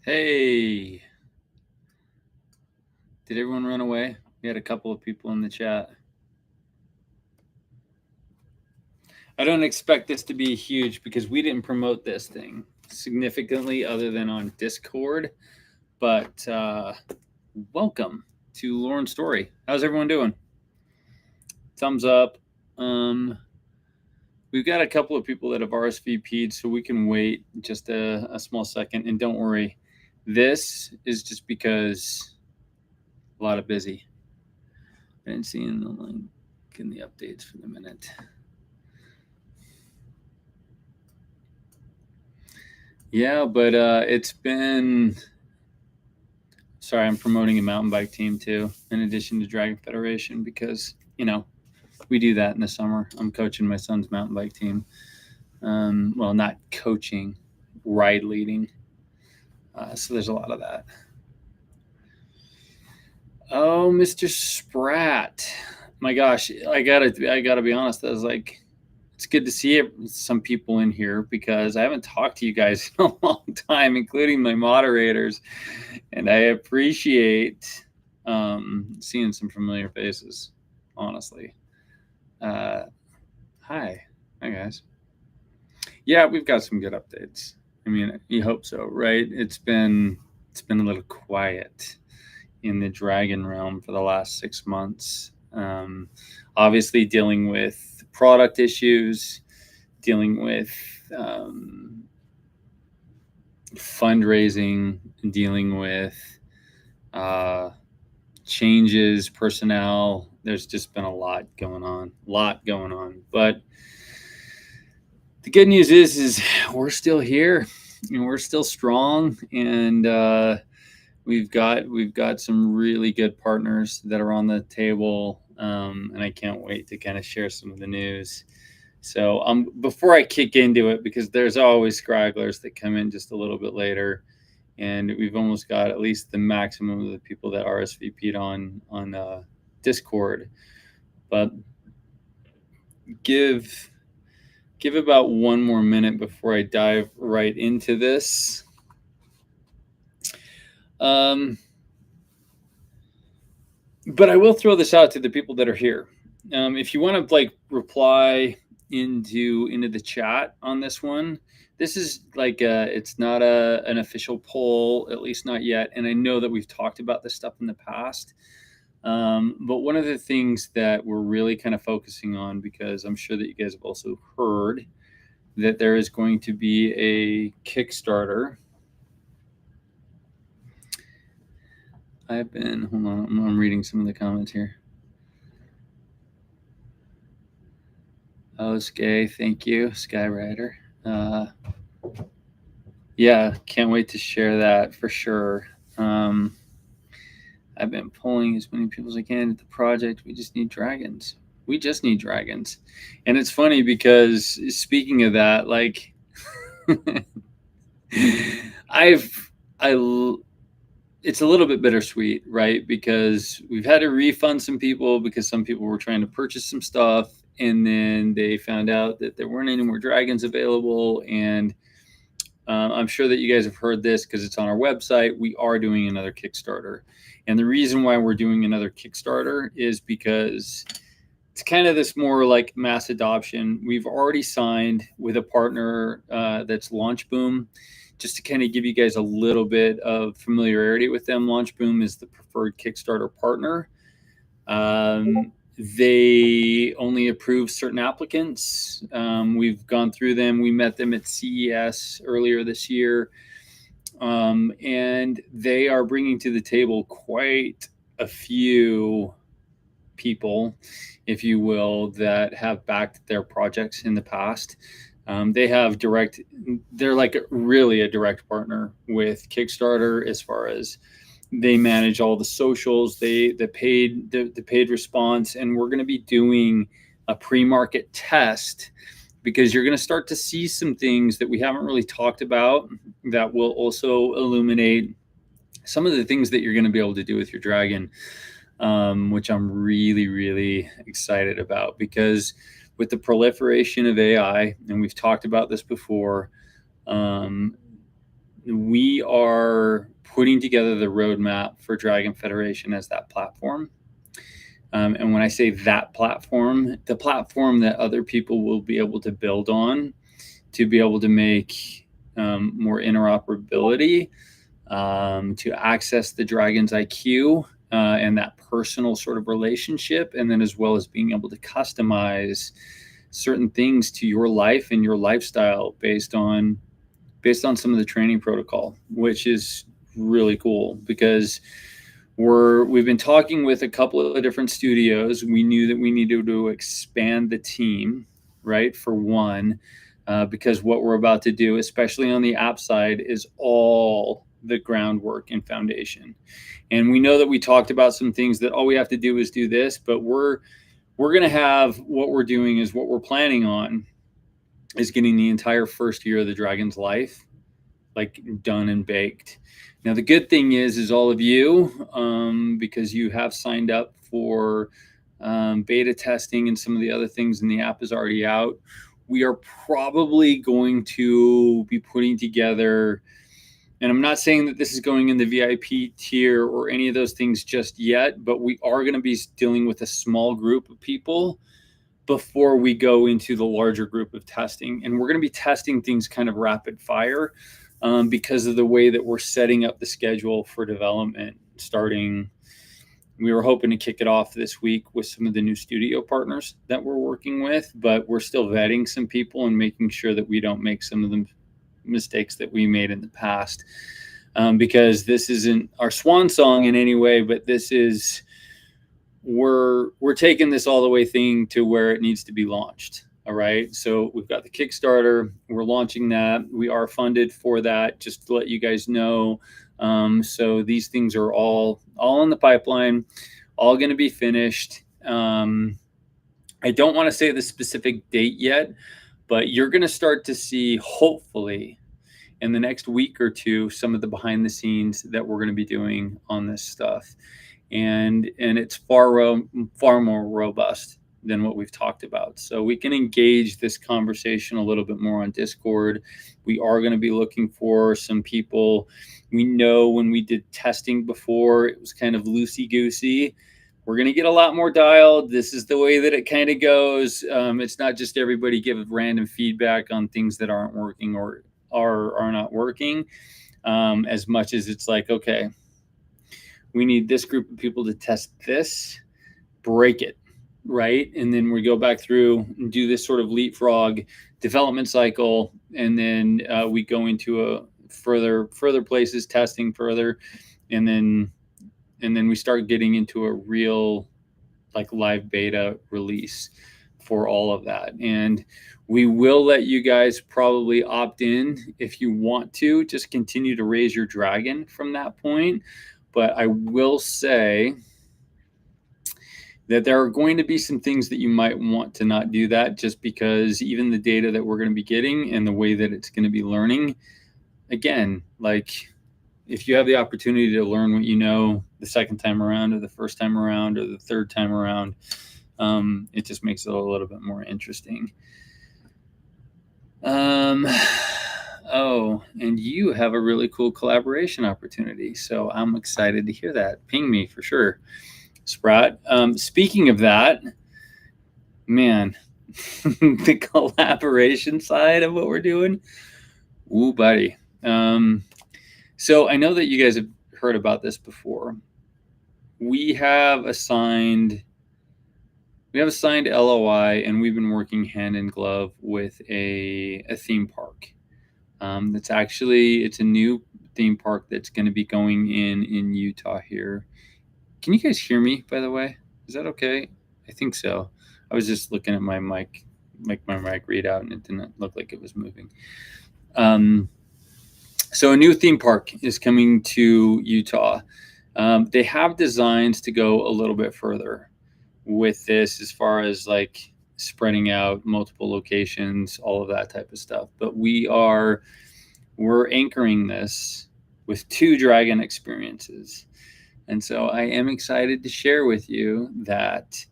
Hey, did everyone run away? We had a couple of people in the chat. I don't expect this to be huge because we didn't promote this thing significantly other than on Discord. But welcome to Lauren's Story. How's everyone doing? Thumbs up. We've got a couple of people that have RSVP'd, so we can wait just a small second. And don't worry, this is just because a lot of busy. I didn't see in the link in the updates for the minute. Yeah, but it's been. Sorry, I'm promoting a mountain bike team too, in addition to Dragon Federation, because we do that in the summer. I'm coaching my son's mountain bike team. Well, not coaching, ride leading. So there's a lot of that. Oh, Mr. Spratt, my gosh, I gotta be honest. I was like, it's good to see some people in here because I haven't talked to you guys in a long time, including my moderators, and I appreciate seeing some familiar faces. Honestly, hi, hi guys. Yeah, we've got some good updates. I mean, you hope so, right? It's been a little quiet in the dragon realm for the last 6 months. Obviously, dealing with product issues, dealing with fundraising, dealing with changes, personnel. There's just been a lot going on. But the good news is we're still here, and we're still strong, and we've got some really good partners that are on the table, and I can't wait to kind of share some of the news. So before I kick into it, because there's always scragglers that come in just a little bit later, and we've almost got at least the maximum of the people that RSVP'd on Discord. But give about one more minute before I dive right into this. But I will throw this out to the people that are here. If you want to reply into the chat on this one, this is it's not an official poll, at least not yet. And I know that we've talked about this stuff in the past. But one of the things that we're really kind of focusing on, because I'm sure that you guys have also heard that there is going to be a Kickstarter. Hold on, I'm reading some of the comments here. Oh, Sky, thank you, Skyrider. Yeah, can't wait to share that for sure. I've been pulling as many people as I can at the project. We just need dragons. And it's funny because speaking of that, it's a little bit bittersweet, right? Because we've had to refund some people because some people were trying to purchase some stuff, and then they found out that there weren't any more dragons available. And I'm sure that you guys have heard this because it's on our website. We are doing another Kickstarter. And the reason why we're doing another Kickstarter is because it's kind of this more like mass adoption. We've already signed with a partner that's LaunchBoom. Just to kind of give you guys a little bit of familiarity with them, LaunchBoom is the preferred Kickstarter partner. They only approve certain applicants. We've gone through them. We met them at CES earlier this year. And they are bringing to the table quite a few people, if you will, that have backed their projects in the past. They're like really a direct partner with Kickstarter as far as they manage all the socials, the paid response, and we're going to be doing a pre-market test because you're going to start to see some things that we haven't really talked about that will also illuminate some of the things that you're going to be able to do with your dragon, which I'm really, really excited about, because with the proliferation of AI, and we've talked about this before, we are putting together the roadmap for Dragon Federation as that platform. And when I say that platform, the platform that other people will be able to build on to be able to make more interoperability, to access the Dragon's IQ and that personal sort of relationship, and then as well as being able to customize certain things to your life and your lifestyle based on some of the training protocol, which is really cool because we've been talking with a couple of different studios. We knew that we needed to expand the team, right? For one, because what we're about to do, especially on the app side, is all the groundwork and foundation. And we know that we talked about some things that all we have to do is do this, but we're going to have what we're doing is what we're planning on is getting the entire first year of the Dragon's life like done and baked. Now the good thing is all of you, because you have signed up for beta testing and some of the other things, and the app is already out. We are probably going to be putting together, and I'm not saying that this is going in the VIP tier or any of those things just yet, but we are going to be dealing with a small group of people before we go into the larger group of testing. And we're going to be testing things kind of rapid fire because of the way that we're setting up the schedule for development. We were hoping to kick it off this week with some of the new studio partners that we're working with, but we're still vetting some people and making sure that we don't make some of the mistakes that we made in the past, because this isn't our swan song in any way, but this is, we're taking this all the way thing to where it needs to be launched. All right. So we've got the Kickstarter. We're launching that. We are funded for that, just to let you guys know. So these things are all in the pipeline, all going to be finished. I don't want to say the specific date yet, but you're going to start to see, hopefully, in the next week or two, some of the behind the scenes that we're going to be doing on this stuff. And it's far more robust than what we've talked about. So we can engage this conversation a little bit more on Discord. We are going to be looking for some people. We know when we did testing before, it was kind of loosey-goosey. We're going to get a lot more dialed. This is the way that it kind of goes. It's not just everybody give random feedback on things that aren't working or are not working, as much as it's like, okay, we need this group of people to test this, break it, right? And then we go back through and do this sort of leapfrog development cycle. And then we go into a further places, testing further. And then we start getting into a real like live beta release for all of that. And we will let you guys probably opt in if you want to, just continue to raise your dragon from that point. But I will say that there are going to be some things that you might want to not do that, just because even the data that we're going to be getting and the way that it's going to be learning, again, like if you have the opportunity to learn what you know the second time around or the first time around or the third time around, it just makes it a little bit more interesting. Oh, and you have a really cool collaboration opportunity. So I'm excited to hear that. Ping me for sure, Sprat. Speaking of that, man, the collaboration side of what we're doing. Ooh, buddy. So I know that you guys have heard about this before. We have assigned LOI, and we've been working hand in glove with a theme park. It's a new theme park that's going to be going in Utah here. Can you guys hear me, by the way? Is that okay? I think so. I was just looking at my mic readout, and it didn't look like it was moving. So a new theme park is coming to Utah. They have designs to go a little bit further with this, as far as like spreading out multiple locations, all of that type of stuff. But we're anchoring this with 2 dragon experiences. And so I am excited to share with you that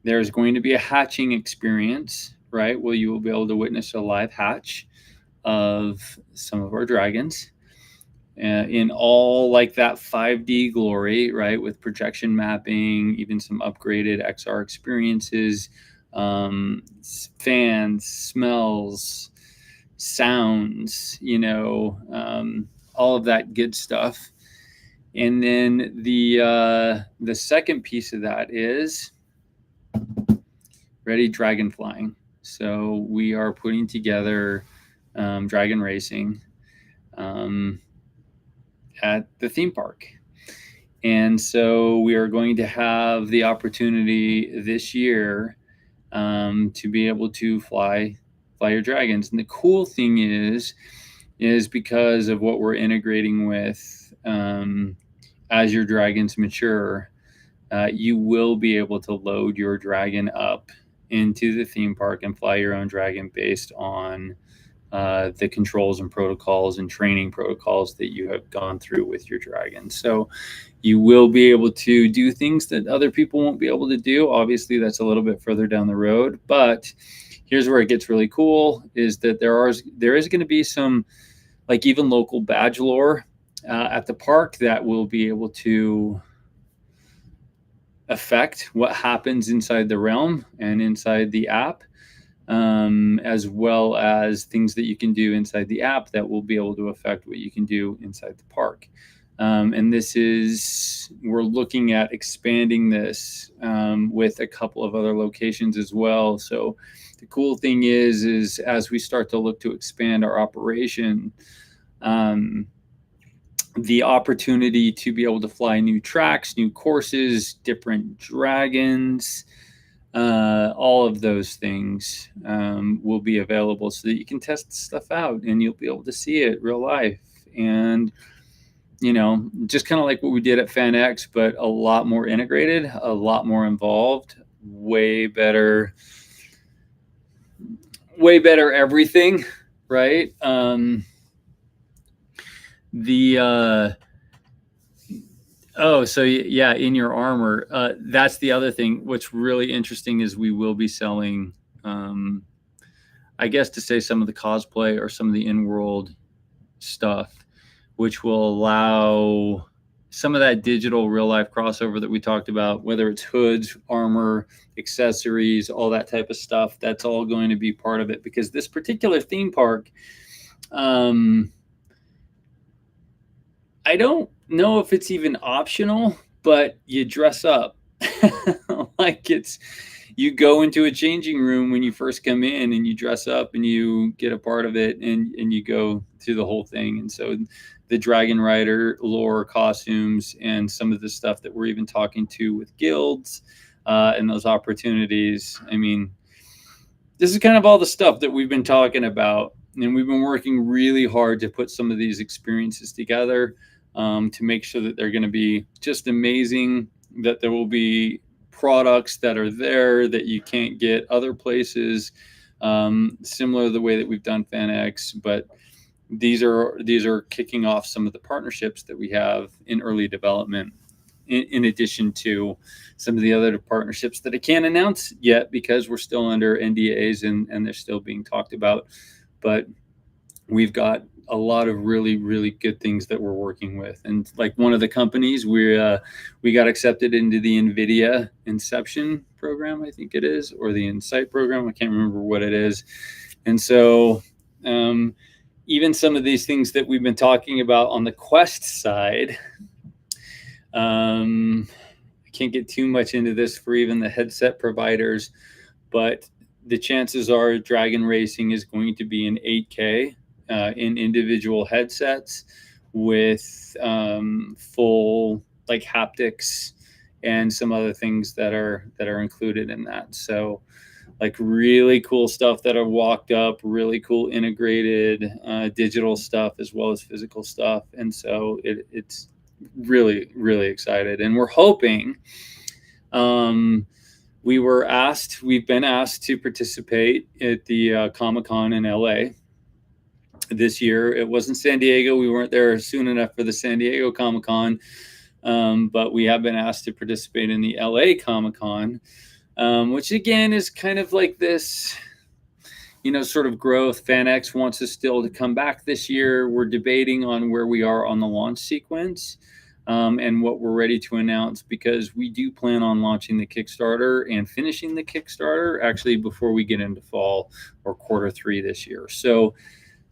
there's going to be a hatching experience, right? Where you will be able to witness a live hatch of some of our dragons in all like that 5D glory, right? With projection mapping, even some upgraded XR experiences, fans, smells, sounds, all of that good stuff. And then the second piece of that is ready dragon flying. So we are putting together dragon racing at the theme park. And so we are going to have the opportunity this year to be able to fly your dragons. And the cool thing is because of what we're integrating with as your dragons mature, you will be able to load your dragon up into the theme park and fly your own dragon based on the controls and protocols and training protocols that you have gone through with your dragon. So you will be able to do things that other people won't be able to do. Obviously, that's a little bit further down the road, but here's where it gets really cool is that there is going to be some like even local badge lore at the park that will be able to affect what happens inside the realm and inside the app, as well as things that you can do inside the app that will be able to affect what you can do inside the park. And we're looking at expanding this with a couple of other locations as well. So the cool thing is as we start to look to expand our operation, the opportunity to be able to fly new tracks, new courses, different dragons, all of those things will be available so that you can test stuff out and you'll be able to see it real life. And, just kind of like what we did at FanX, but a lot more integrated, a lot more involved, way better everything, right? In your armor, that's the other thing. What's really interesting is we will be selling, I guess to say some of the cosplay or some of the in-world stuff, which will allow some of that digital real-life crossover that we talked about, whether it's hoods, armor, accessories, all that type of stuff. That's all going to be part of it because this particular theme park, I don't know if it's even optional, but you dress up. Like you go into a changing room when you first come in and you dress up and you get a part of it and you go through the whole thing. And so the Dragon Rider lore, costumes, and some of the stuff that we're even talking to with guilds and those opportunities. I mean, this is kind of all the stuff that we've been talking about. And we've been working really hard to put some of these experiences together to make sure that they're going to be just amazing, that there will be products that are there that you can't get other places, similar to the way that we've done FanX. But these are kicking off some of the partnerships that we have in early development, in addition to some of the other partnerships that I can't announce yet because we're still under NDAs and they're still being talked about. But we've got a lot of really, really good things that we're working with. And like one of the companies, we got accepted into the NVIDIA Inception program, I think it is, or the Insight program. I can't remember what it is. And so even some of these things that we've been talking about on the Quest side, I can't get too much into this for even the headset providers, but the chances are Dragon Racing is going to be in 8K in individual headsets with full like haptics and some other things that are included in that. So like really cool stuff that are walked up, really cool integrated digital stuff as well as physical stuff. And so it's really, really excited. And we're hoping, we've been asked to participate at the Comic-Con in LA this year. It wasn't San Diego. We weren't there soon enough for the San Diego Comic-Con, but we have been asked to participate in the LA Comic-Con, which again is kind of like this, sort of growth. FanX wants us still to come back this year. We're debating on where we are on the launch sequence, and what we're ready to announce, because we do plan on launching the Kickstarter and finishing the Kickstarter actually before we get into fall or Q3 this year. So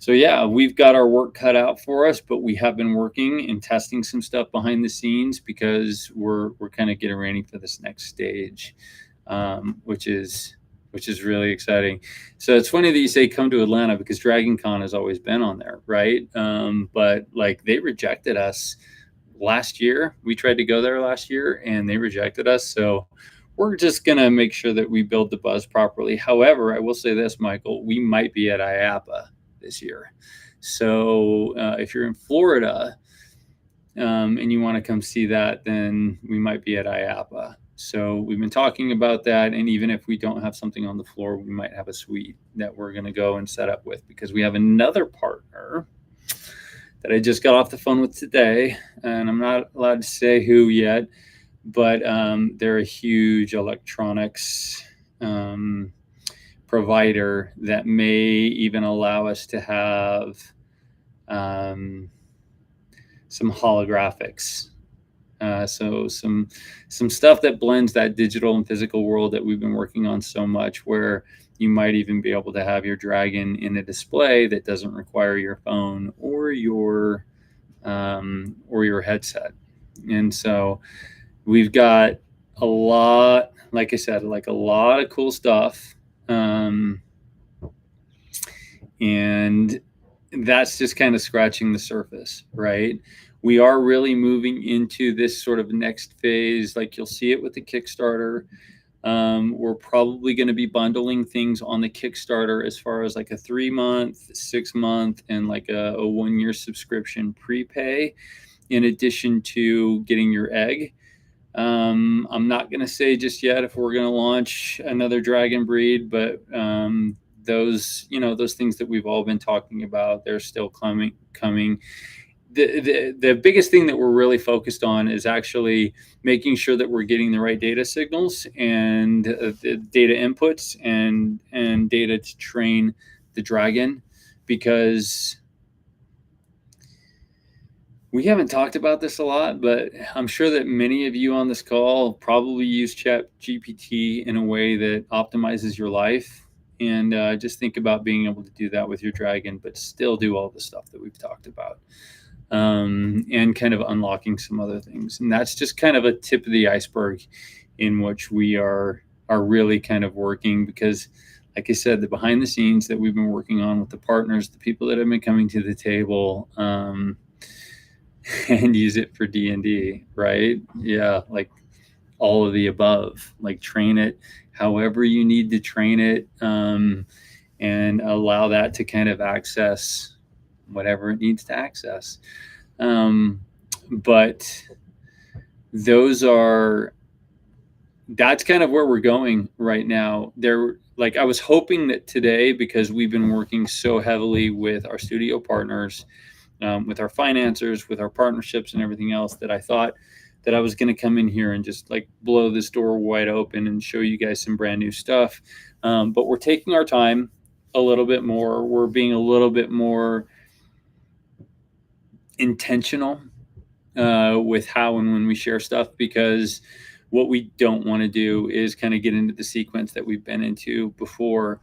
yeah, we've got our work cut out for us, but we have been working and testing some stuff behind the scenes because we're kind of getting ready for this next stage, which is really exciting. So it's funny that you say come to Atlanta, because Dragon Con has always been on there, right? But like, they rejected us last year. We tried to go there last year and they rejected us. So we're just going to make sure that we build the buzz properly. However, I will say this, Michael, we might be at IAAPA this year. So if you're in Florida and you want to come see that, then we might be at IAAPA. So we've been talking about that. And even if we don't have something on the floor, we might have a suite that we're going to go and set up with, because we have another partner that I just got off the phone with today, and I'm not allowed to say who yet, but they're a huge electronics provider that may even allow us to have some holographics. So some stuff that blends that digital and physical world that we've been working on so much, where you might even be able to have your Dragon in a display that doesn't require your phone or your headset. And so we've got a lot, like I said, like a lot of cool stuff. And that's just kind of scratching the surface, right? We are really moving into this sort of next phase. Like, you'll see it with the Kickstarter. We're probably going to be bundling things on the Kickstarter as far as like a 3-month, 6-month, and like a 1-year subscription prepay, in addition to getting your egg. I'm not going to say just yet if we're going to launch another dragon breed, but those things that we've all been talking about, they're still coming. The biggest thing that we're really focused on is actually making sure that we're getting the right data signals and the data inputs and data to train the dragon, because we haven't talked about this a lot, but I'm sure that many of you on this call probably use ChatGPT in a way that optimizes your life. And just think about being able to do that with your dragon, but still do all the stuff that we've talked about, and kind of unlocking some other things. And that's just kind of a tip of the iceberg in which we are really kind of working, because like I said, the behind the scenes that we've been working on with the partners, the people that have been coming to the table, and use it for D&D, right? Yeah, like all of the above. Like, train it however you need to train it, and allow that to kind of access whatever it needs to access. But that's kind of where we're going right now. Like, I was hoping that today, because we've been working so heavily with our studio partners, with our financiers, with our partnerships and everything else, that I thought that I was going to come in here and just like blow this door wide open and show you guys some brand new stuff. But we're taking our time a little bit more. We're being a little bit more intentional with how and when we share stuff, because what we don't want to do is kind of get into the sequence that we've been into before.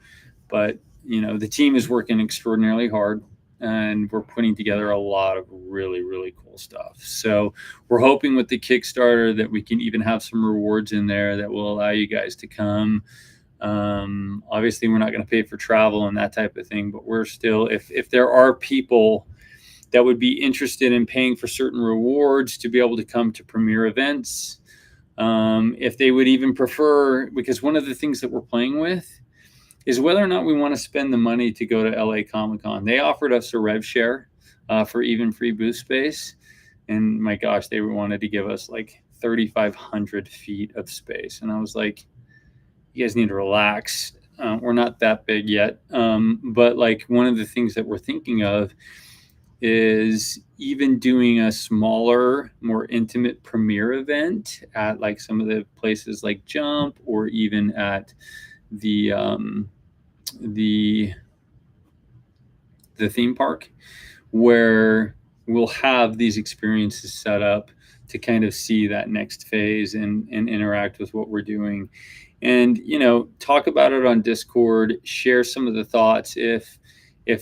But the team is working extraordinarily hard, and we're putting together a lot of really, really cool stuff. So we're hoping with the Kickstarter that we can even have some rewards in there that will allow you guys to come. Obviously, we're not going to pay for travel and that type of thing, but we're still, if there are people that would be interested in paying for certain rewards to be able to come to premiere events, if they would even prefer, because one of the things that we're playing with is whether or not we want to spend the money to go to LA Comic-Con. They offered us a rev share for even free booth space. And my gosh, they wanted to give us like 3,500 feet of space. And I was like, you guys need to relax. We're not that big yet. But like, one of the things that we're thinking of is even doing a smaller, more intimate premiere event at like some of the places like Jump, or even at the the theme park, where we'll have these experiences set up to kind of see that next phase and interact with what we're doing. And, talk about it on Discord, share some of the thoughts if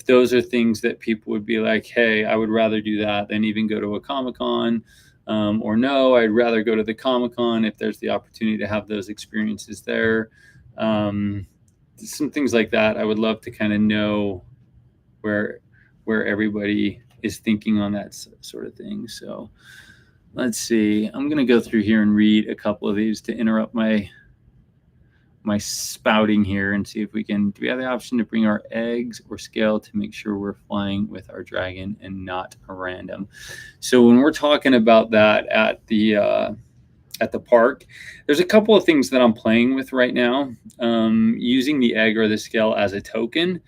those are things that people would be like, hey, I would rather do that than even go to a Comic-Con. Or no, I'd rather go to the Comic-Con if there's the opportunity to have those experiences there. Some things like that. I would love to kind of know where everybody is thinking on that sort of thing. So let's see. I'm going to go through here and read a couple of these to interrupt my spouting here and see if we can. Do we have the option to bring our eggs or scale to make sure we're flying with our dragon and not a random? So when we're talking about that at the park, there's a couple of things that I'm playing with right now, using the egg or the scale as a token,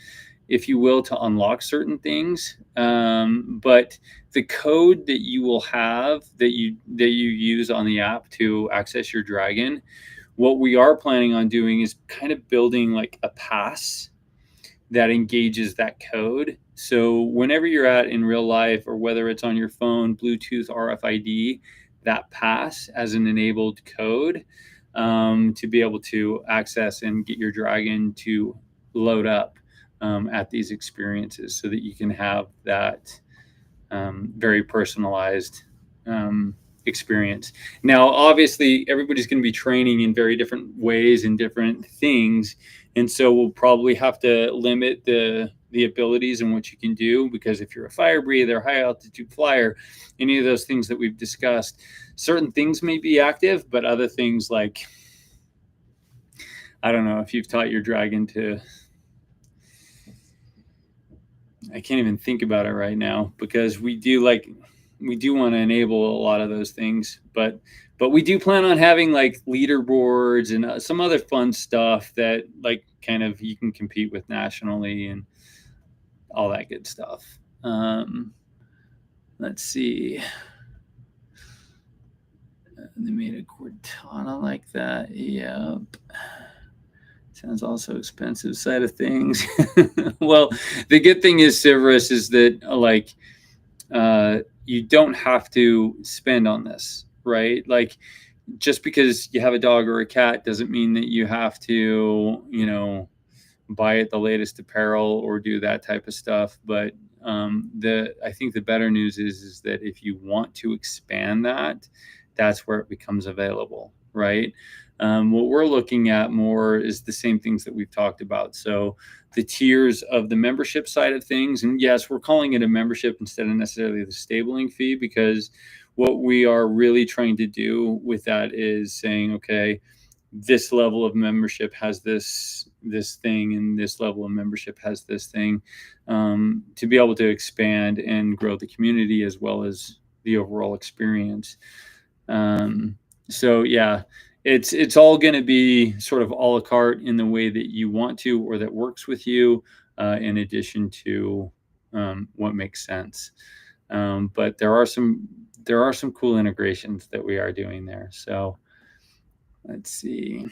if you will, to unlock certain things. But the code that you will have that you use on the app to access your dragon, what we are planning on doing is kind of building like a pass that engages that code. So whenever you're at in real life, or whether it's on your phone, Bluetooth, RFID, that pass as an enabled code, to be able to access and get your dragon to load up at these experiences, so that you can have that very personalized experience. Now, obviously, everybody's going to be training in very different ways and different things, and so we'll probably have to limit the abilities and what you can do, because if you're a fire breather, high altitude flyer, any of those things that we've discussed, certain things may be active, but other things, like, I don't know if you've taught your dragon to, I can't even think about it right now, because we do want to enable a lot of those things, but we do plan on having like leaderboards and some other fun stuff that, like, kind of you can compete with nationally and all that good stuff. Let's see. They made a Cortana like that. Yep. Sounds also expensive side of things. Well, the good thing is, Severus, is that like you don't have to spend on this, right? Like, just because you have a dog or a cat doesn't mean that you have to, buy it the latest apparel or do that type of stuff. But I think the better news is that if you want to expand that, that's where it becomes available, right? What we're looking at more is the same things that we've talked about. So the tiers of the membership side of things, and yes, we're calling it a membership instead of necessarily the stabling fee, because what we are really trying to do with that is saying, okay, this level of membership has this thing, and this level of membership has this thing, to be able to expand and grow the community as well as the overall experience. So yeah, it's all going to be sort of a la carte in the way that you want to, or that works with you, in addition to what makes sense. But there are some cool integrations that we are doing there. So let's see.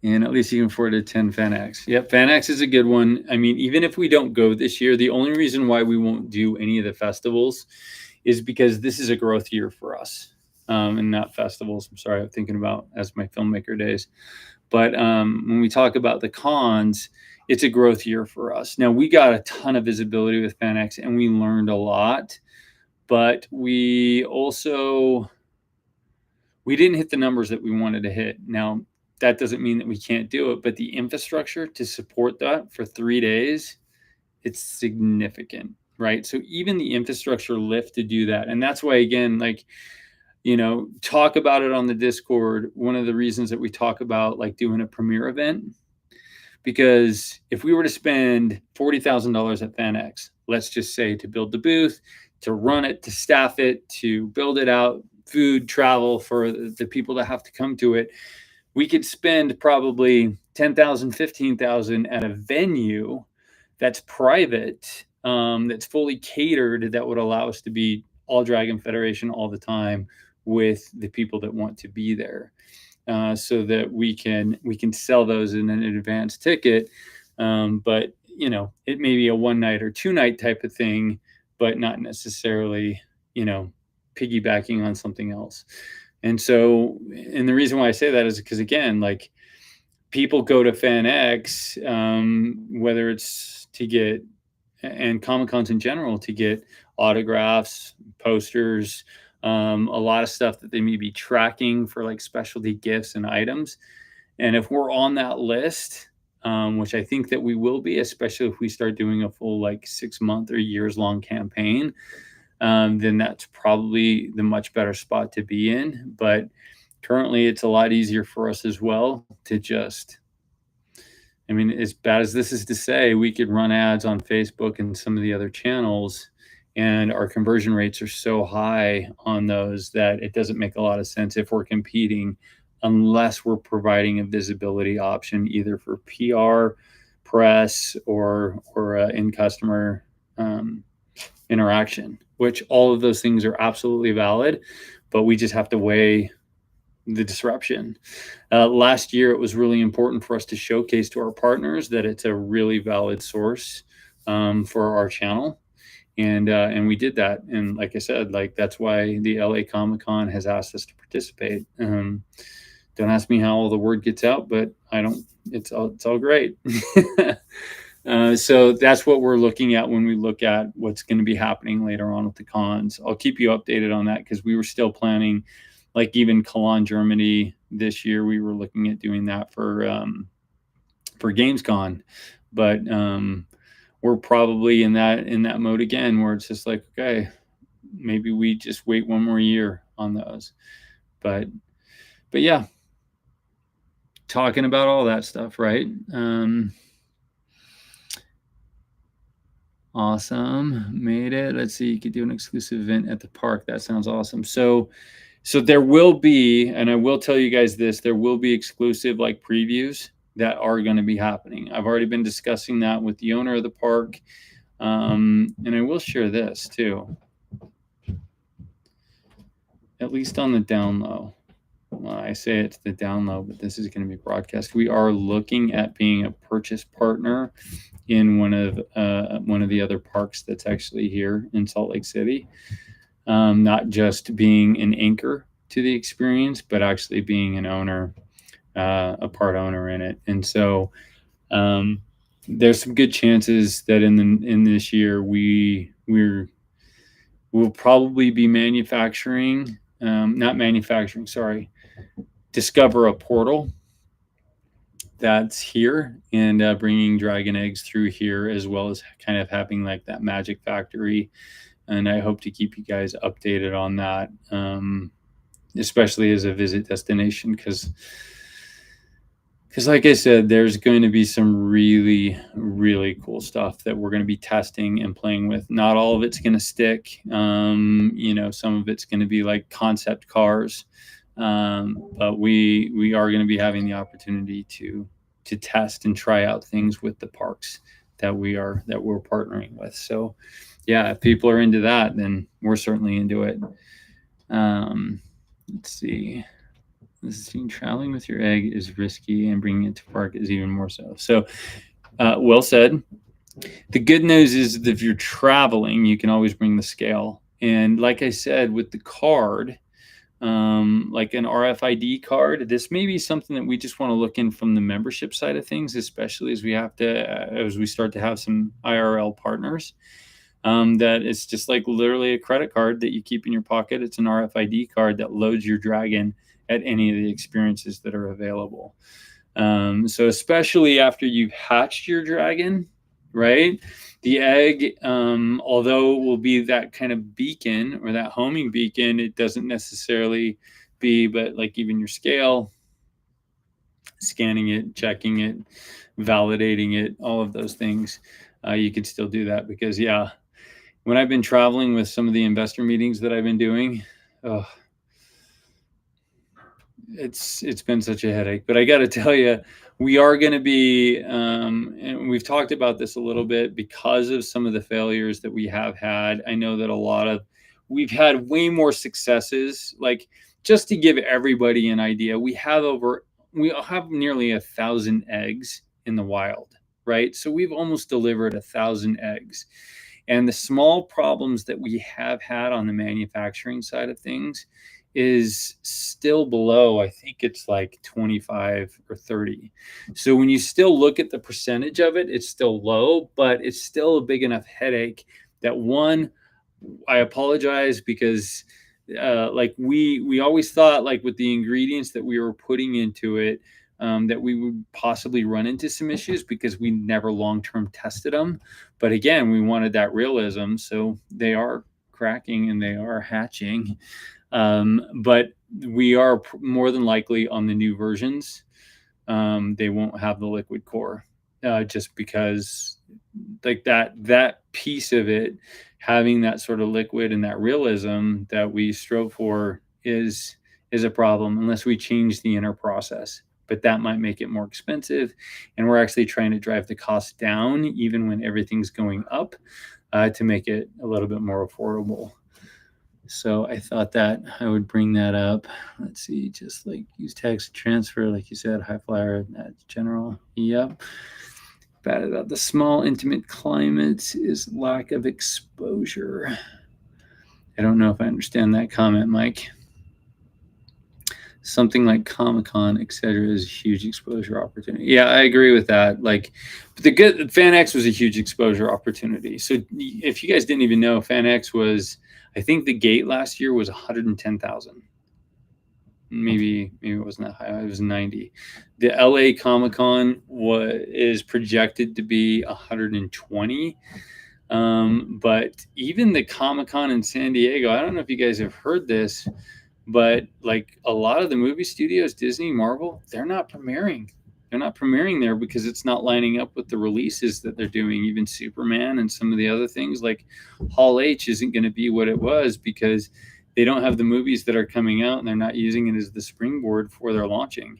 And at least you can afford to attend FanX. Yep, FanX is a good one. I mean, even if we don't go this year, the only reason why we won't do any of the festivals is because this is a growth year for us. And not festivals. I'm sorry, I'm thinking about as my filmmaker days. But when we talk about the cons, it's a growth year for us. Now, we got a ton of visibility with FanX, and we learned a lot. But we didn't hit the numbers that we wanted to hit. Now, that doesn't mean that we can't do it, but the infrastructure to support that for 3 days, it's significant, right? So even the infrastructure lift to do that. And that's why, again, like, talk about it on the Discord. One of the reasons that we talk about like doing a premiere event, because if we were to spend $40,000 at FanX, let's just say, to build the booth, to run it, to staff it, to build it out, food, travel for the people that have to come to it, we could spend probably $10,000, $15,000 at a venue that's private, that's fully catered, that would allow us to be all Dragon Federation all the time with the people that want to be there. so that we can sell those in an advance ticket. But it may be a one night or two night type of thing, but not necessarily piggybacking on something else. And so, and the reason why I say that is because, again, like, people go to FanX, whether it's to get, and Comic Cons in general, to get autographs, posters, a lot of stuff that they may be tracking for like specialty gifts and items. And if we're on that list, which I think that we will be, especially if we start doing a full like 6-month or years long campaign, then that's probably the much better spot to be in. But currently it's a lot easier for us as well to just, I mean, as bad as this is to say, we could run ads on Facebook and some of the other channels, and our conversion rates are so high on those that it doesn't make a lot of sense if we're competing, unless we're providing a visibility option either for PR, press, or in customer interaction, which all of those things are absolutely valid, but we just have to weigh the disruption. Last year, it was really important for us to showcase to our partners that it's a really valid source for our channel. And we did that. And like I said, like, that's why the LA Comic Con has asked us to participate. Don't ask me how all the word gets out, but it's all great. So that's what we're looking at when we look at what's going to be happening later on with the cons. I'll keep you updated on that, because we were still planning, like, even Cologne, Germany this year, we were looking at doing that for Gamescom. But we're probably in that mode again, where it's just like, okay, maybe we just wait one more year on those. But yeah, talking about all that stuff, right? Awesome. Made it. Let's see. You could do an exclusive event at the park. That sounds awesome. So there will be, and I will tell you guys this, there will be exclusive like previews that are going to be happening. I've already been discussing that with the owner of the park. And I will share this too, at least on the down low. Well, I say it's the down low, but this is going to be broadcast. We are looking at being a purchase partner in one of the other parks that's actually here in Salt Lake City. Not just being an anchor to the experience, but actually being an owner, a part owner in it. And so there's some good chances that in this year we'll probably be discover a portal that's here, and bringing dragon eggs through here, as well as kind of having like that magic factory. And I hope to keep you guys updated on that, especially as a visit destination, because like I said, there's going to be some really, really cool stuff that we're going to be testing and playing with. Not all of it's going to stick. Some of it's going to be like concept cars. But we are going to be having the opportunity to test and try out things with the parks that we're partnering with. So yeah, if people are into that, then we're certainly into it. Let's see. This is traveling with your egg is risky, and bringing it to park is even more so. So, well said. The good news is that if you're traveling, you can always bring the scale. And like I said, with the card, like an RFID card, this may be something that we just want to look in from the membership side of things, especially as we start to have some IRL partners. That it's just like literally a credit card that you keep in your pocket. It's an RFID card that loads your dragon at any of the experiences that are available. So especially after you've hatched your dragon, right? The egg, although it will be that kind of beacon or that homing beacon, it doesn't necessarily be, but like even your scale, scanning it, checking it, validating it, all of those things, you could still do that. Because yeah, when I've been traveling with some of the investor meetings that I've been doing, it's been such a headache. But I got to tell you, we are going to be, and we've talked about this a little bit, because of some of the failures that we have had. I know that we've had way more successes. Like just to give everybody an idea, we have nearly 1,000 eggs in the wild, right? So we've almost delivered 1,000 eggs. And the small problems that we have had on the manufacturing side of things is still below, I think it's like 25 or 30. So when you still look at the percentage of it, it's still low, but it's still a big enough headache that one, I apologize because like we always thought like with the ingredients that we were putting into it, that we would possibly run into some issues because we never long-term tested them. But again, we wanted that realism, so they are cracking and they are hatching. But we are more than likely on the new versions. They won't have the liquid core, just because like that piece of it having that sort of liquid and that realism that we strove for is a problem unless we change the inner process. But that might make it more expensive, and we're actually trying to drive the cost down even when everything's going up, to make it a little bit more affordable. So I thought that I would bring that up. Let's see, just like use tax transfer, like you said, high flyer, that's general. Yep. Bad about the small, intimate climates is lack of exposure. I don't know if I understand that comment, Mike. Something like Comic-Con, etc., is a huge exposure opportunity. Yeah, I agree with that. Like, but the good FanX was a huge exposure opportunity. So if you guys didn't even know, FanX was, I think the gate last year was 110,000. Maybe it wasn't that high. It was 90. The LA Comic-Con is projected to be 120. But even the Comic-Con in San Diego, I don't know if you guys have heard this, but like a lot of the movie studios, Disney, Marvel, they're not premiering. They're not premiering there because it's not lining up with the releases that they're doing. Even Superman and some of the other things like Hall H isn't going to be what it was because they don't have the movies that are coming out and they're not using it as the springboard for their launching.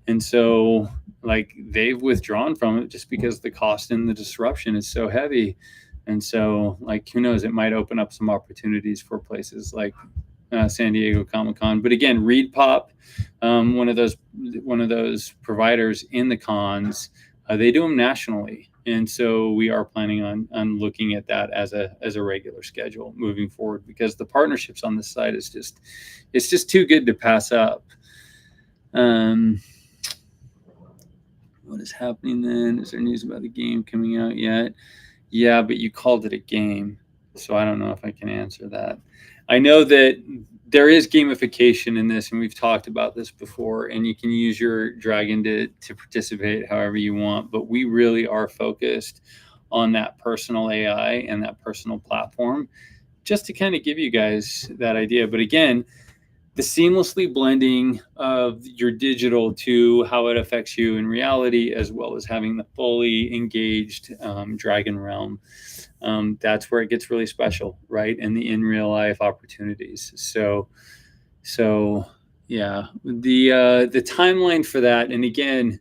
And so like they've withdrawn from it just because the cost and the disruption is so heavy. And so like, who knows, it might open up some opportunities for places like San Diego Comic-Con. But again, ReedPop, one of those providers in the cons, they do them nationally, and so we are planning on looking at that as a regular schedule moving forward because the partnerships on this side is just too good to pass up. What is happening then? Is there news about the game coming out yet? Yeah, but you called it a game, so I don't know if I can answer that. I know that there is gamification in this, and we've talked about this before, and you can use your dragon to participate however you want, but we really are focused on that personal AI and that personal platform just to kind of give you guys that idea. But again, the seamlessly blending of your digital to how it affects you in reality, as well as having the fully engaged Dragon Realm, that's where it gets really special, right? And the in real life opportunities. So yeah, the timeline for that, and again,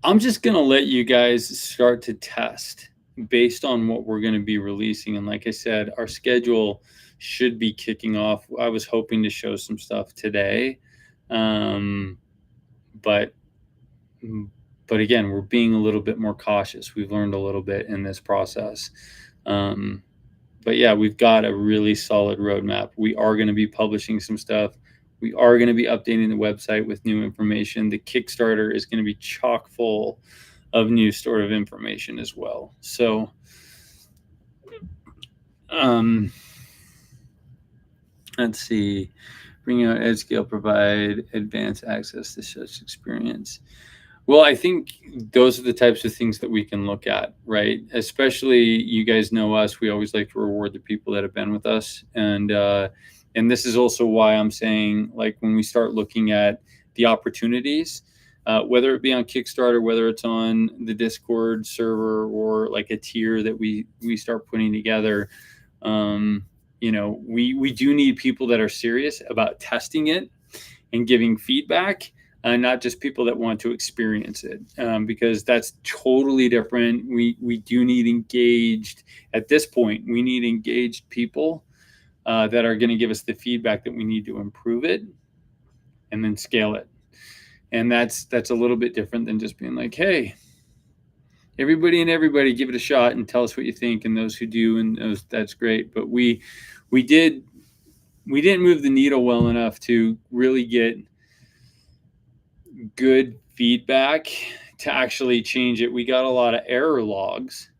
I'm just gonna let you guys start to test based on what we're going to be releasing. And like I said, our schedule should be kicking off. I was hoping to show some stuff today. But again, we're being a little bit more cautious. We've learned a little bit in this process. But yeah, we've got a really solid roadmap. We are going to be publishing some stuff. We are going to be updating the website with new information. The Kickstarter is going to be chock full of new sort of information as well. So, let's see. Bring out EdScale, provide advanced access to such experience. Well, I think those are the types of things that we can look at, right? Especially, you guys know us. We always like to reward the people that have been with us. And this is also why I'm saying, like, when we start looking at the opportunities, whether it be on Kickstarter, whether it's on the Discord server or like a tier that we start putting together, we do need people that are serious about testing it and giving feedback. not just people that want to experience it, because that's totally different. We do need engaged, at this point, we need engaged people that are going to give us the feedback that we need to improve it and then scale it. And that's a little bit different than just being like, hey, everybody give it a shot and tell us what you think. And those who do, and those, that's great. But we didn't move the needle well enough to really get good feedback to actually change it. We got a lot of error logs,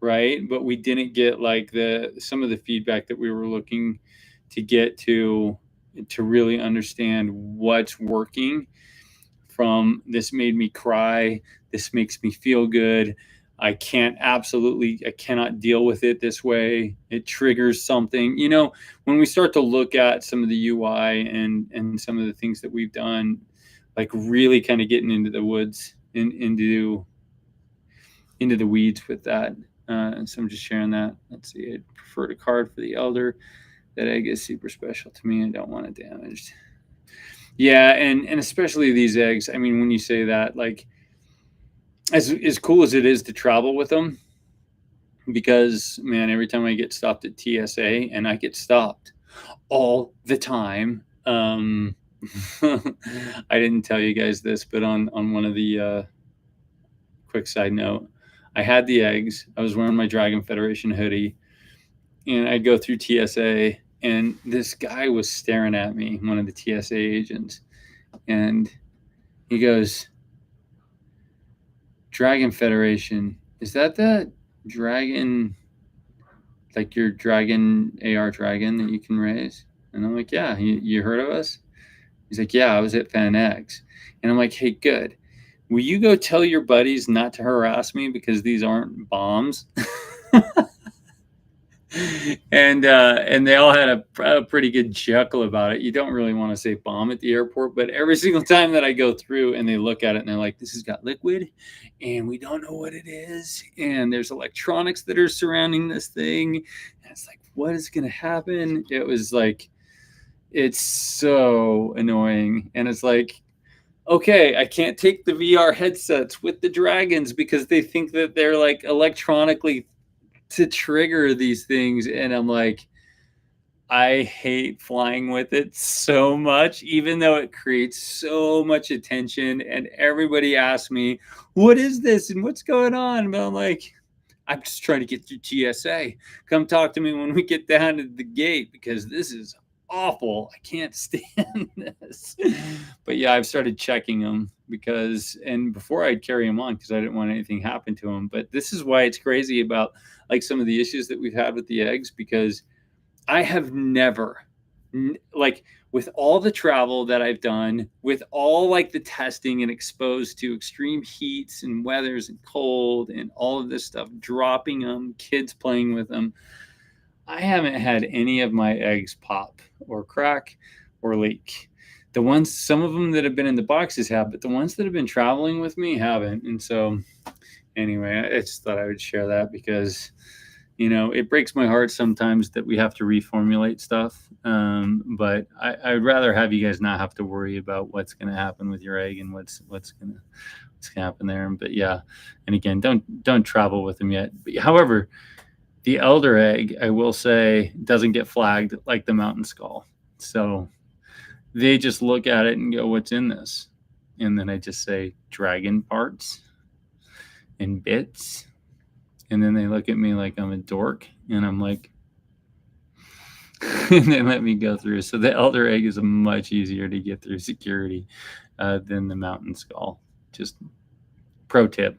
right? But we didn't get like some of the feedback that we were looking to get to really understand what's working. From this made me cry, this makes me feel good, I cannot deal with it this way, it triggers something. When we start to look at some of the UI and some of the things that we've done, like really kind of getting into the woods, into the weeds with that. And so I'm just sharing that. Let's see, I'd prefer a card for the elder. That egg is super special to me. I don't want it damaged. Yeah, and especially these eggs. I mean, when you say that, like, as cool as it is to travel with them, because man, every time I get stopped at TSA, and I get stopped all the time. I didn't tell you guys this, but on one of the quick side note, I had the eggs. I was wearing my Dragon Federation hoodie, and I'd go through TSA, and this guy was staring at me, one of the TSA agents, and he goes, Dragon Federation, is that the dragon, like your dragon, AR dragon that you can raise? And I'm like, yeah, you heard of us? He's like, yeah, I was at Fan X. And I'm like, hey, good. Will you go tell your buddies not to harass me because these aren't bombs? And they all had a pretty good chuckle about it. You don't really want to say bomb at the airport, but every single time that I go through and they look at it and they're like, this has got liquid and we don't know what it is. And there's electronics that are surrounding this thing. And it's like, what is going to happen? It was like, it's so annoying. And it's like, okay, I can't take the VR headsets with the dragons because they think that they're like electronically to trigger these things. And I'm like, I hate flying with it so much, even though it creates so much attention. And everybody asks me, what is this and what's going on? But I'm like, I'm just trying to get through TSA. Come talk to me when we get down to the gate, because this is awful. I can't stand this. But yeah, I've started checking them and before I'd carry them on because I didn't want anything happen to them. But this is why it's crazy about like some of the issues that we've had with the eggs, because I have never, like, with all the travel that I've done, with all like the testing and exposed to extreme heats and weathers and cold and all of this stuff, dropping them, kids playing with them, I haven't had any of my eggs pop or crack or leak. Some of them that have been in the boxes have, but the ones that have been traveling with me haven't. And so anyway, I just thought I would share that because, it breaks my heart sometimes that we have to reformulate stuff. But I'd rather have you guys not have to worry about what's going to happen with your egg and what's going to happen there. But yeah, and again, don't travel with them yet. But, however, the elder egg, I will say, doesn't get flagged like the mountain skull. So they just look at it and go, what's in this? And then I just say dragon parts and bits. And then they look at me like I'm a dork. And I'm like, and they let me go through. So the elder egg is much easier to get through security than the mountain skull. Just pro tip.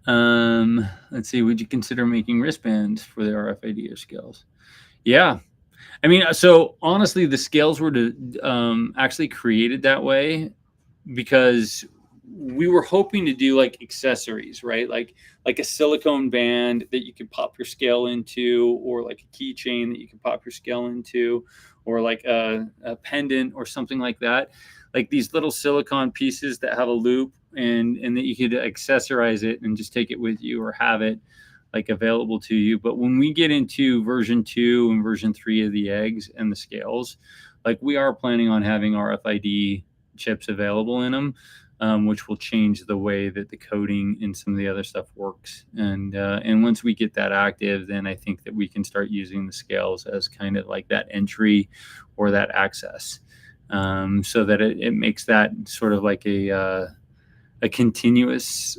Let's see. Would you consider making wristbands for the RFID or scales? Yeah. I mean, so honestly, the scales were actually created that way because we were hoping to do like accessories, right? Like a silicone band that you could pop your scale into, or like a keychain that you could pop your scale into, or like a pendant or something like that. Like these little silicone pieces that have a loop and that you could accessorize it and just take it with you or have it like available to you. But when we get into version 2 and version 3 of the eggs and the scales, like we are planning on having RFID chips available in them, which will change the way that the coding and some of the other stuff works. And once we get that active, then I think that we can start using the scales as kind of like that entry or that access, so that it makes that sort of like a continuous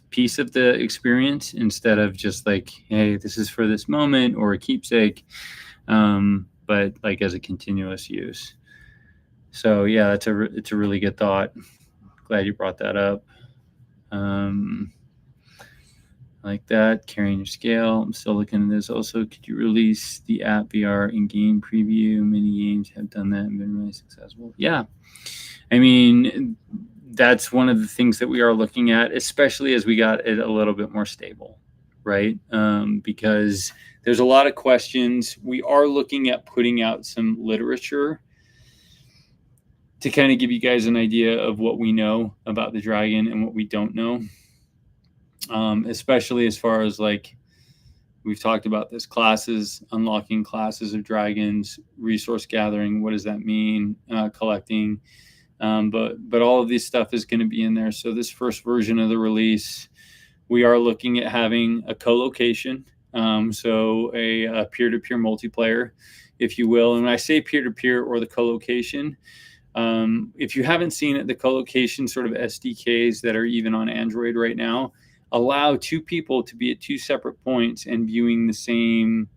piece of the experience, instead of just like, hey, this is for this moment or a keepsake, but like as a continuous use. So yeah, it's a really good thought. Glad you brought that up. Like that, carrying your scale. I'm still looking at this. Also, could you release the app VR in game preview? Many games have done that and been really successful. Yeah, I mean, that's one of the things that we are looking at, especially as we got it a little bit more stable, right? Because there's a lot of questions. We are looking at putting out some literature to kind of give you guys an idea of what we know about the dragon and what we don't know. Especially as far as like, we've talked about this, classes, unlocking classes of dragons, resource gathering. What does that mean? Collecting. But all of this stuff is going to be in there. So this first version of the release, we are looking at having a co-location. So a peer-to-peer multiplayer, if you will. And when I say peer-to-peer or the co-location, if you haven't seen it, the co-location sort of SDKs that are even on Android right now allow two people to be at two separate points and viewing the same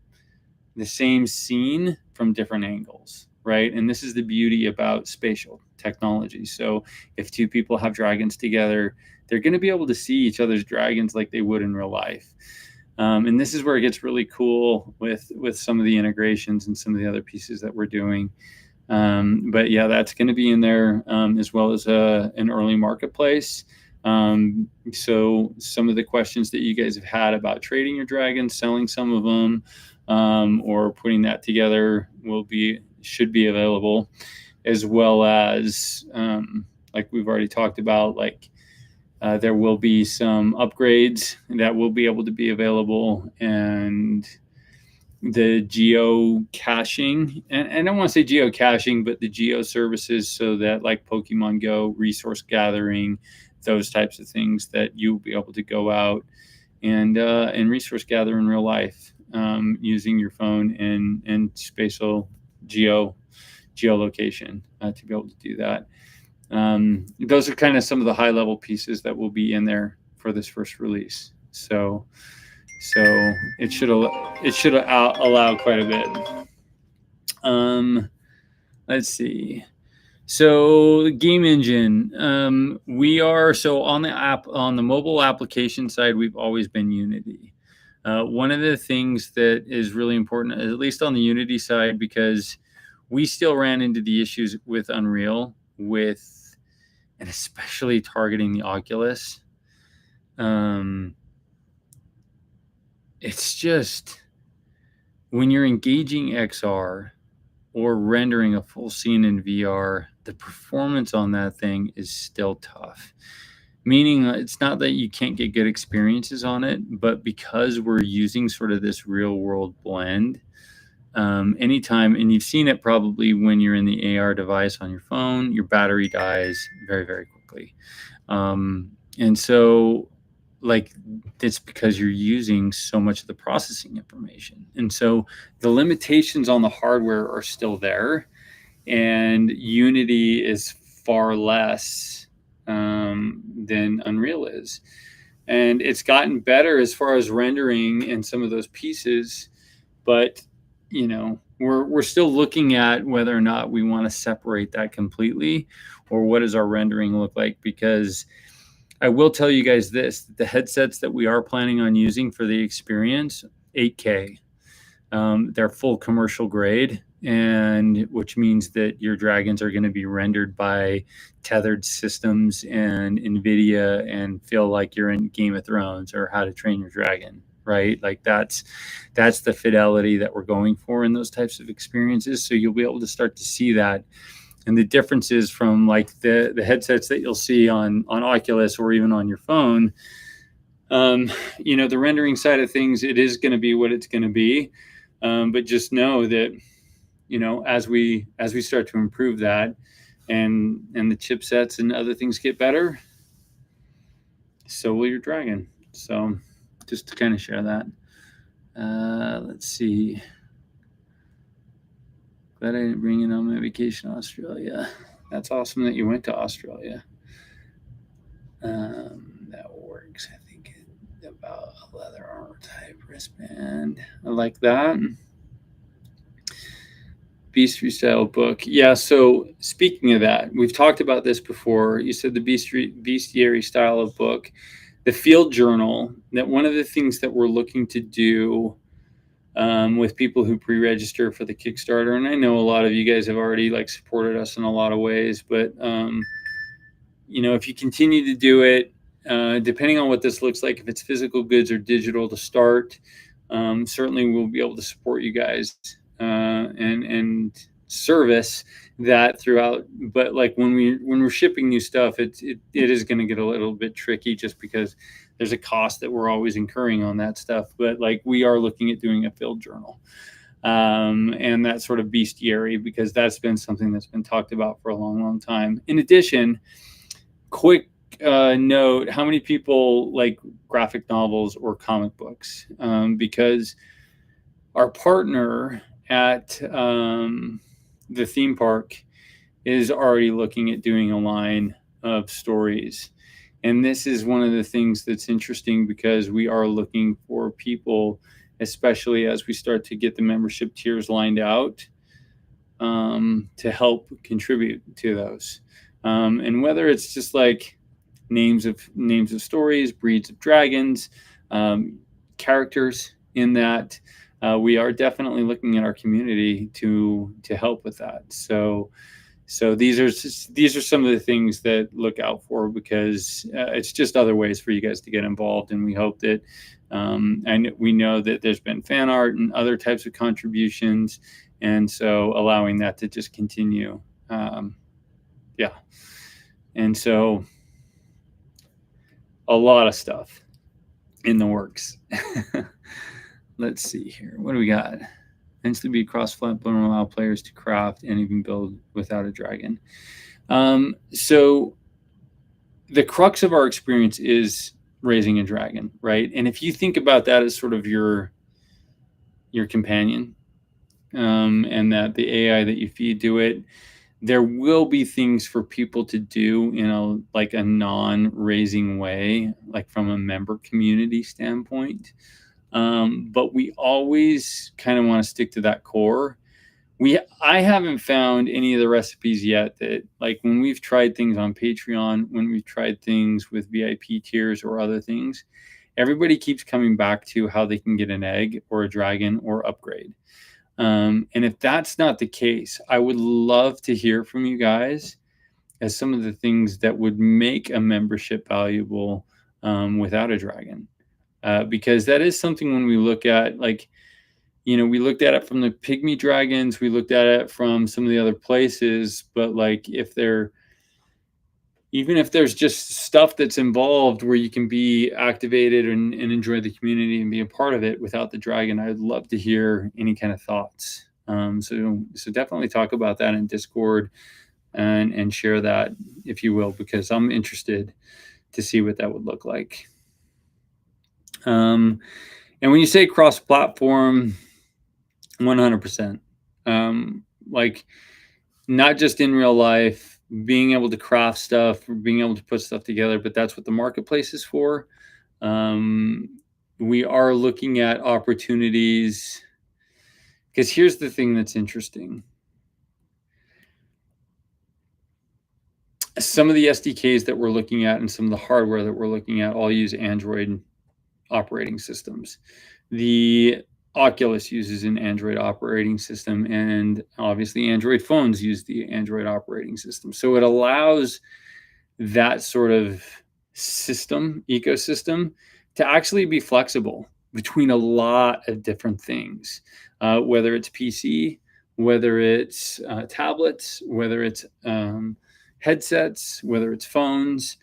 scene from different angles, right? And this is the beauty about spatial technology. So if two people have dragons together, they're going to be able to see each other's dragons like they would in real life. And this is where it gets really cool with some of the integrations and some of the other pieces that we're doing. But yeah, that's going to be in there, as well as an early marketplace. So some of the questions that you guys have had about trading your dragons, selling some of them, or putting that together should be available, as well as, like we've already talked about, like, there will be some upgrades that will be able to be available, and the geocaching, and I don't want to say geocaching, but the geo services, so that like Pokemon Go, resource gathering, those types of things, that you'll be able to go out and resource gather in real life, using your phone and spatial geolocation, to be able to do that. Those are kind of some of the high level pieces that will be in there for this first release. So it should allow quite a bit. Let's see. So the game engine, we are on the mobile application side, we've always been Unity. One of the things that is really important, at least on the Unity side, because we still ran into the issues with Unreal, and especially targeting the Oculus. It's just, when you're engaging XR or rendering a full scene in VR, the performance on that thing is still tough. Meaning, it's not that you can't get good experiences on it, but because we're using sort of this real world blend, anytime, and you've seen it probably when you're in the AR device on your phone, your battery dies very, very quickly. And so, like, it's because you're using so much of the processing information. And so the limitations on the hardware are still there, and Unity is far less than Unreal is. And it's gotten better as far as rendering and some of those pieces, but we're still looking at whether or not we want to separate that completely, or what does our rendering look like. Because I will tell you guys this, the headsets that we are planning on using for the experience, 8K, they're full commercial grade, and which means that your dragons are going to be rendered by tethered systems and NVIDIA, and feel like you're in Game of Thrones or How to Train Your Dragon, right? Like that's the fidelity that we're going for in those types of experiences. So you'll be able to start to see that. And the differences from like the headsets that you'll see on Oculus or even on your phone, the rendering side of things, it is going to be what it's going to be. But just know that, as we start to improve that, and the chipsets and other things get better, so will your dragon. So just to kind of share that. Let's see. Glad I didn't bring it on my vacation to Australia. That's awesome that you went to Australia. That works. I think about a leather armor type wristband. I like that. Bestiary style book. Yeah, so speaking of that, we've talked about this before. You said the bestiary style of book, the field journal, that one of the things that we're looking to do with people who pre-register for the Kickstarter, and I know a lot of you guys have already like supported us in a lot of ways, but if you continue to do it, depending on what this looks like, if it's physical goods or digital to start, certainly we'll be able to support you guys and service that throughout. But like when we're shipping new stuff, it is going to get a little bit tricky just because there's a cost that we're always incurring on that stuff. But like we are looking at doing a field journal and that sort of bestiary, because that's been something that's been talked about for a long time. In addition, quick note, how many people like graphic novels or comic books? Because our partner at the theme park is already looking at doing a line of stories. And this is one of the things that's interesting, because we are looking for people, especially as we start to get the membership tiers lined out, to help contribute to those. And whether it's just like names of stories, breeds of dragons, characters in that, we are definitely looking at our community to help with that. So these are some of the things that look out for, because it's just other ways for you guys to get involved. And we hope that, and we know that there's been fan art and other types of contributions, and so allowing that to just continue. Yeah. And so a lot of stuff in the works. Let's see here. What do we got? Tends to be cross-platform, allow players to craft and even build without a dragon. So the crux of our experience is raising a dragon, right? And if you think about that as sort of your companion, and that the AI that you feed to it, there will be things for people to do in a non-raising way, like from a member community standpoint. But we always kind of want to stick to that core. I haven't found any of the recipes yet that, like, when we've tried things on Patreon, when we've tried things with VIP tiers or other things, everybody keeps coming back to how they can get an egg or a dragon or upgrade. And if that's not the case, I would love to hear from you guys as some of the things that would make a membership valuable without a dragon. Because that is something, when we look at, like, we looked at it from the pygmy dragons, we looked at it from some of the other places, but like even if there's just stuff that's involved where you can be activated and enjoy the community and be a part of it without the dragon, I'd love to hear any kind of thoughts. So definitely talk about that in Discord and share that, if you will, because I'm interested to see what that would look like. And when you say cross-platform, 100%. Like, not just in real life, being able to craft stuff, being able to put stuff together, but that's what the marketplace is for. We are looking at opportunities, because here's the thing that's interesting. Some of the SDKs that we're looking at and some of the hardware that we're looking at all use Android operating systems. The Oculus uses an Android operating system, and obviously Android phones use the Android operating system. So it allows that sort of ecosystem to actually be flexible between a lot of different things, whether it's PC, whether it's tablets, whether it's headsets, whether it's phones.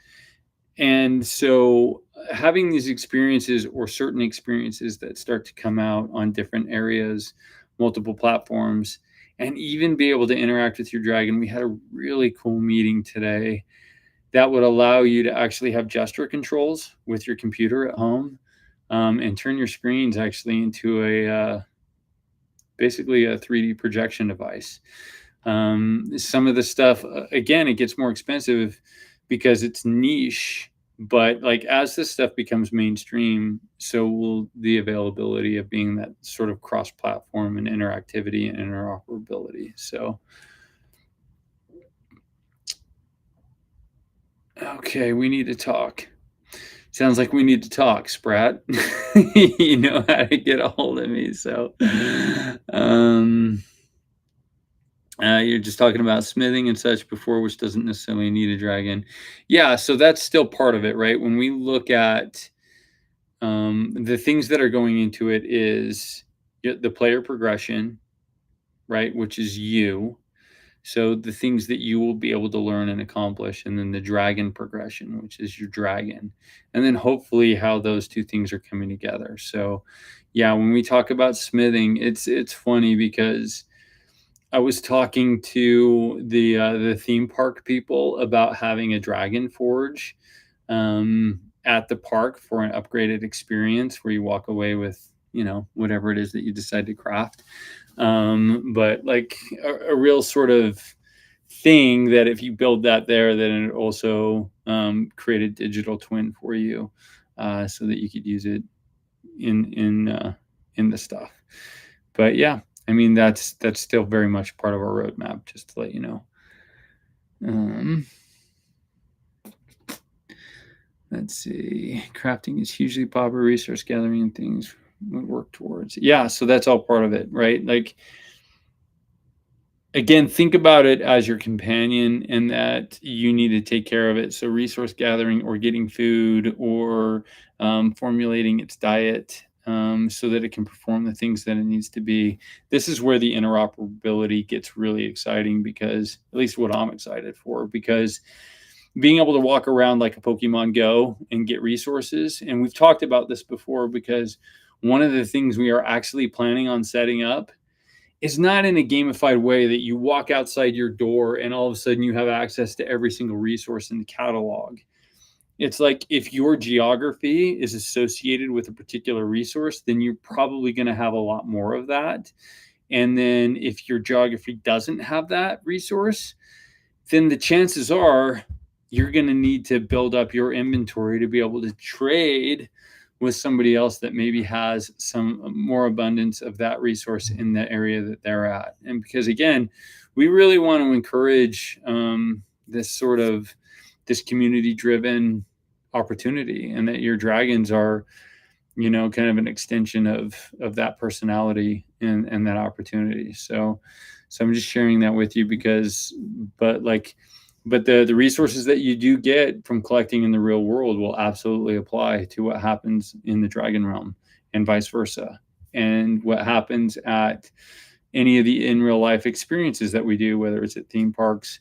And so having these experiences, or certain experiences that start to come out on different areas, multiple platforms, and even be able to interact with your dragon. We had a really cool meeting today that would allow you to actually have gesture controls with your computer at home, and turn your screens actually into basically a 3D projection device. Some of the stuff, again, it gets more expensive because it's niche, but like as this stuff becomes mainstream, so will the availability of being that sort of cross-platform and interactivity and interoperability. So, okay, we need to talk. Sounds like we need to talk, Sprat. You know how to get a hold of me. So, um, you're just talking about smithing and such before, which doesn't necessarily need a dragon. Yeah, so that's still part of it, right? When we look at the things that are going into it is the player progression, right? Which is you. So the things that you will be able to learn and accomplish, and then the dragon progression, which is your dragon, and then hopefully how those two things are coming together. So, yeah, when we talk about smithing, it's funny because I was talking to the theme park people about having a dragon forge at the park for an upgraded experience where you walk away with whatever it is that you decide to craft. But like a real sort of thing that if you build that there, then it also create a digital twin for you, so that you could use it in the stuff. But yeah, I mean that's still very much part of our roadmap. Just to let you know. Let's see. Crafting is hugely popular. Resource gathering and things we work towards. Yeah, so that's all part of it, right? Like, again, think about it as your companion and that you need to take care of it. So resource gathering or getting food or formulating its diet, so that it can perform the things that it needs to be. This is where the interoperability gets really exciting, because at least what I'm excited for, because being able to walk around like a Pokemon Go and get resources. And we've talked about this before, because one of the things we are actually planning on setting up is not in a gamified way that you walk outside your door and all of a sudden you have access to every single resource in the catalog. It's like if your geography is associated with a particular resource, then you're probably going to have a lot more of that. And then if your geography doesn't have that resource, then the chances are you're going to need to build up your inventory to be able to trade with somebody else that maybe has some more abundance of that resource in the area that they're at. And because again, we really want to encourage this community driven opportunity, and that your dragons are kind of an extension of that personality and that opportunity. So I'm just sharing that with you because, but the resources that you do get from collecting in the real world will absolutely apply to what happens in the dragon realm, and vice versa. And what happens at any of the in real life experiences that we do, whether it's at theme parks,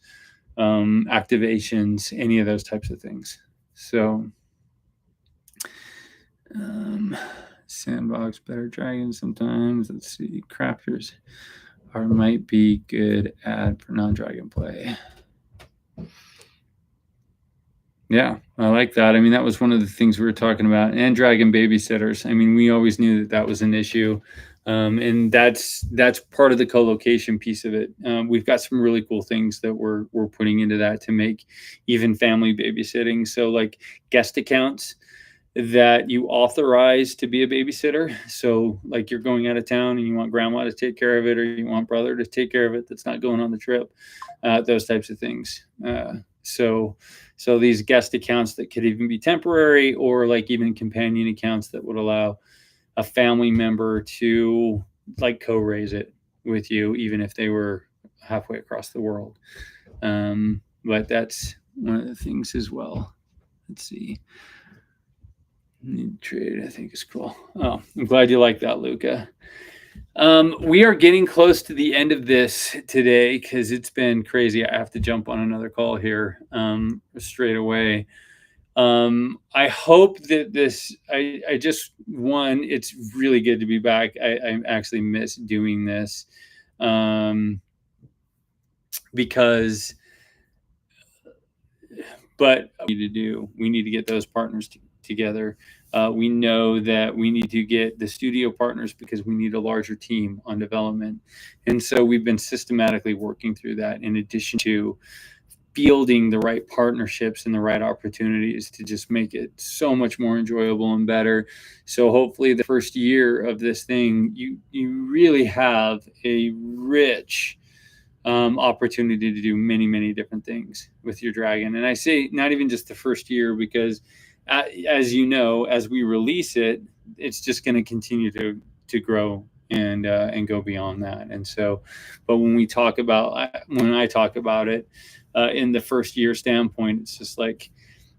activations, any of those types of things. So, sandbox, better dragons sometimes. Let's see, crafters might be good ad for non-dragon play. Yeah, I like that. I mean, that was one of the things we were talking about. And dragon babysitters. I mean, we always knew that that was an issue, and that's part of the co-location piece of it. We've got some really cool things that we're putting into that to make even family babysitting. So, like guest accounts that you authorize to be a babysitter. So, like you're going out of town and you want grandma to take care of it, or you want brother to take care of it that's not going on the trip. Those types of things. So these guest accounts that could even be temporary, or like even companion accounts that would allow a family member to like co-raise it with you, even if they were halfway across the world. But that's one of the things as well. Let's see. Need trade, I think is cool. Oh, I'm glad you like that, Luca. We are getting close to the end of this today because it's been crazy. I have to jump on another call here straight away. I hope that I just, it's really good to be back. I actually miss doing this. because, but we need to get those partners together. We know that we need to get the studio partners because we need a larger team on development. And so we've been systematically working through that, in addition to fielding the right partnerships and the right opportunities to just make it so much more enjoyable and better. So hopefully the first year of this thing, you really have a rich opportunity to do many different things with your dragon. And I say not even just the first year, because as you know, as we release it, it's just going to continue to grow and go beyond that. And so, but when I talk about it in the first year standpoint, it's just like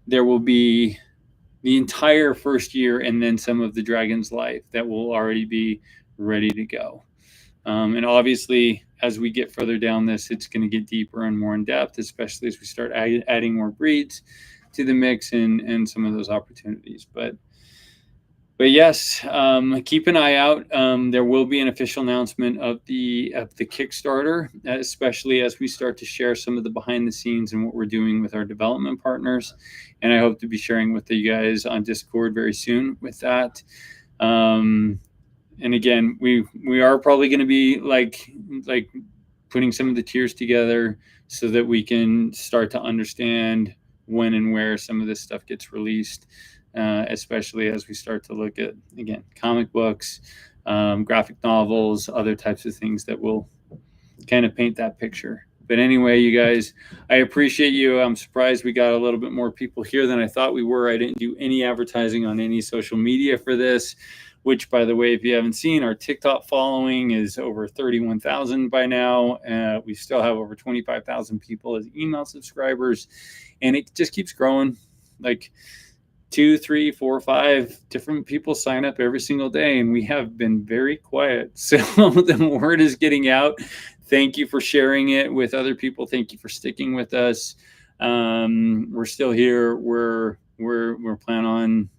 there will be the entire first year and then some of the dragon's life that will already be ready to go. And obviously, as we get further down this, it's going to get deeper and more in depth, especially as we start adding more breeds to the mix and some of those opportunities. But yes, keep an eye out. There will be an official announcement of the Kickstarter, especially as we start to share some of the behind the scenes and what we're doing with our development partners. And I hope to be sharing with you guys on Discord very soon with that. And again, we are probably going to be like putting some of the tiers together so that we can start to understand when and where some of this stuff gets released, especially as we start to look at, again, comic books, graphic novels, other types of things that will kind of paint that picture. But anyway, you guys, I appreciate you. I'm surprised we got a little bit more people here than I thought we were. I didn't do any advertising on any social media for this, which, by the way, if you haven't seen, our TikTok following is over 31,000 by now. We still have over 25,000 people as email subscribers, and it just keeps growing. Like 2, 3, 4, 5 different people sign up every single day, and we have been very quiet. So the word is getting out. Thank you for sharing it with other people. Thank you for sticking with us. We're still here. We're planning on.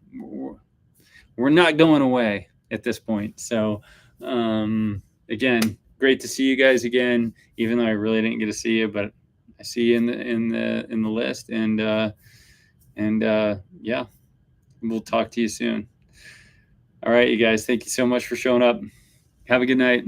We're not going away at this point. So, again, great to see you guys again. Even though I really didn't get to see you, but I see you in the list, and yeah, we'll talk to you soon. All right, you guys. Thank you so much for showing up. Have a good night.